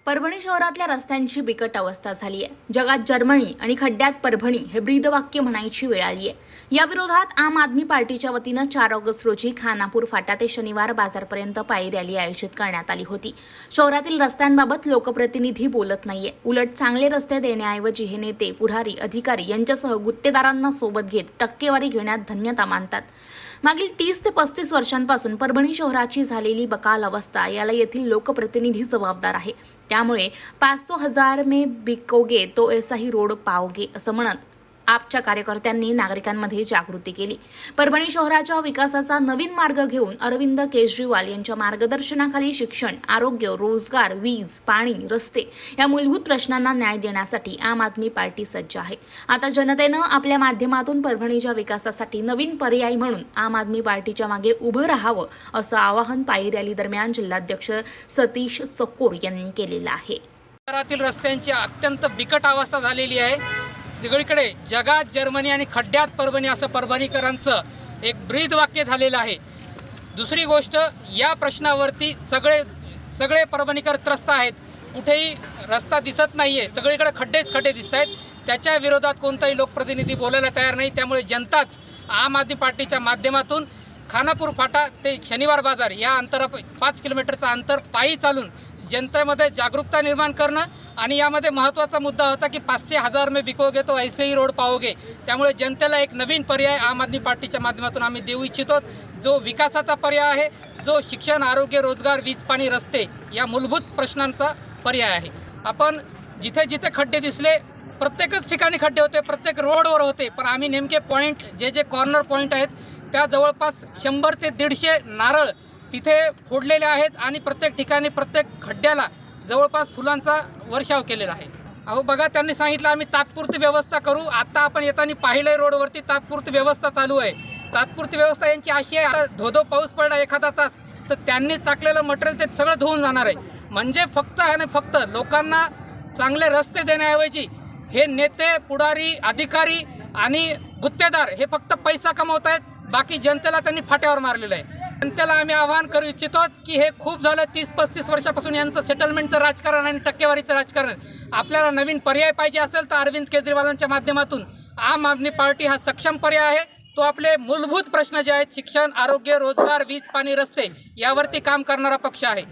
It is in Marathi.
परभणी शहरातल्या रस्त्यांची बिकट अवस्था झाली आहे। जगात जर्मनी आणि खड्ड्यात परभणी हे ब्रीदवाक्य म्हणायची वेळ आली आहे। या विरोधात आम आदमी पार्टीच्या वतीनं 4 ऑगस्ट रोजी खानापूर फाटा ते शनिवार बाजारपर्यंत पायी रॅली आयोजित करण्यात आली होती। शहरातील रस्त्यांबाबत लोकप्रतिनिधी बोलत नाहीये, उलट चांगले रस्ते देण्याऐवजी हे नेते, पुढारी, अधिकारी यांच्यासह गुत्तेदारांना सोबत घेत टक्केवारी घेण्यात धन्यता मानतात। मागील 30 ते 35 वर्षांपासून परभणी शहराची झालेली बकाल अवस्था याला येथील लोकप्रतिनिधी जबाबदार आहे। त्यामुळे 500,000 में बिकोगे तो ऐसा ही रोड पाओगे असं म्हणत आपच्या कार्यकर्त्यांनी नागरिकांमध्ये जागृती केली। परभणी शहराच्या विकासाचा नवीन मार्ग घेऊन अरविंद केजरीवाल यांच्या मार्गदर्शनाखाली शिक्षण, आरोग्य, रोजगार, वीज, पाणी, रस्ते या मूलभूत प्रश्नांना न्याय देण्यासाठी आम आदमी पार्टी सज्ज आहे। आता जनतेनं आपल्या माध्यमातून परभणीच्या विकासासाठी नवीन पर्याय म्हणून आम आदमी पार्टीच्या मागे उभं राहावं असं आवाहन पायी रॅली दरम्यान जिल्हाध्यक्ष सतीश चकोर यांनी केलेलं आहे। शहरातील रस्त्यांची अत्यंत बिकट अवस्था झालेली आहे। सगळीकडे जगात जर्मनी आणि खड्ड्यात परभणी असं परभणीकरांचं एक ब्रीदवाक्य झालेलं आहे। दुसरी गोष्ट, या प्रश्नावरती सगळे परभणीकर त्रस्त आहेत। कुठेही रस्ता दिसत नाहीये, सगळीकडे खड्डेच खड्डे दिसत आहेत। त्याच्या विरोधात कोणताही लोकप्रतिनिधी बोलायला तयार नाही। त्यामुळे जनताच आम आदमी पार्टीच्या माध्यमातून खानापूर फाटा ते शनिवार बाजार या 5 किलोमीटरचं अंतर पायी चालून जनतेमध्ये जागरूकता निर्माण करणं आणि यामध्ये महत्त्वाचा मुद्दा होता की 500,000 में बिकोगे तो ऐसे ही रोड पाओगे। त्यामुळे जनतेला एक नवीन पर्याय आम आदमी पार्टीच्या माध्यमातून आम्ही देऊ इच्छितो, जो विकासाचा पर्याय आहे, जो शिक्षण, आरोग्य, रोजगार, वीज, पाणी, रस्ते या मूलभूत प्रश्नांचा पर्याय आहे। आपण जिथे जिथे खड्डे दिसले, प्रत्येकच ठिकाणी खड्डे होते, प्रत्येक रोडवर होते, पण आम्ही नेमके पॉईंट जे कॉर्नर पॉईंट आहेत त्या जवळपास 100 ते 150 नारळ तिथे फोडलेले आहेत आणि प्रत्येक ठिकाणी प्रत्येक खड्ड्याला जवळपास फुलांचा वर्षाव केलेला आहे। अहो बघा, त्यांनी सांगितलं आम्ही तात्पुरती व्यवस्था करू। आता आपण येताना पाहिलंय रोडवरती तात्पुरती व्यवस्था चालू आहे। तात्पुरती व्यवस्था यांची अशी आहे, आता धोधो पाऊस पडला एखादा तास तर त्यांनी टाकलेलं मटेरियल ते सगळं धुवून जाणार आहे। म्हणजे फक्त लोकांना चांगले रस्ते देण्याऐवजी हे नेते, पुढारी, अधिकारी आणि गुत्तेदार हे फक्त पैसा कमवत आहेत। बाकी जनतेला त्यांनी फाट्यावर मारलेलं आहे। जनतेला आम्ही आवाहन करू इच्छितो की हे खूप झालं, 30-35 वर्षापासून यांचं सेटलमेंटचं राजकारण आणि टक्केवारीचं राजकारण। आपल्याला नवीन पर्याय पाहिजे असेल तर अरविंद केजरीवालांच्या माध्यमातून आम आदमी पार्टी हा सक्षम पर्याय आहे। तो आपले मूलभूत प्रश्न जे आहेत, शिक्षण, आरोग्य, रोजगार, वीज, पाणी, रस्ते यावरती काम करणारा पक्ष आहे।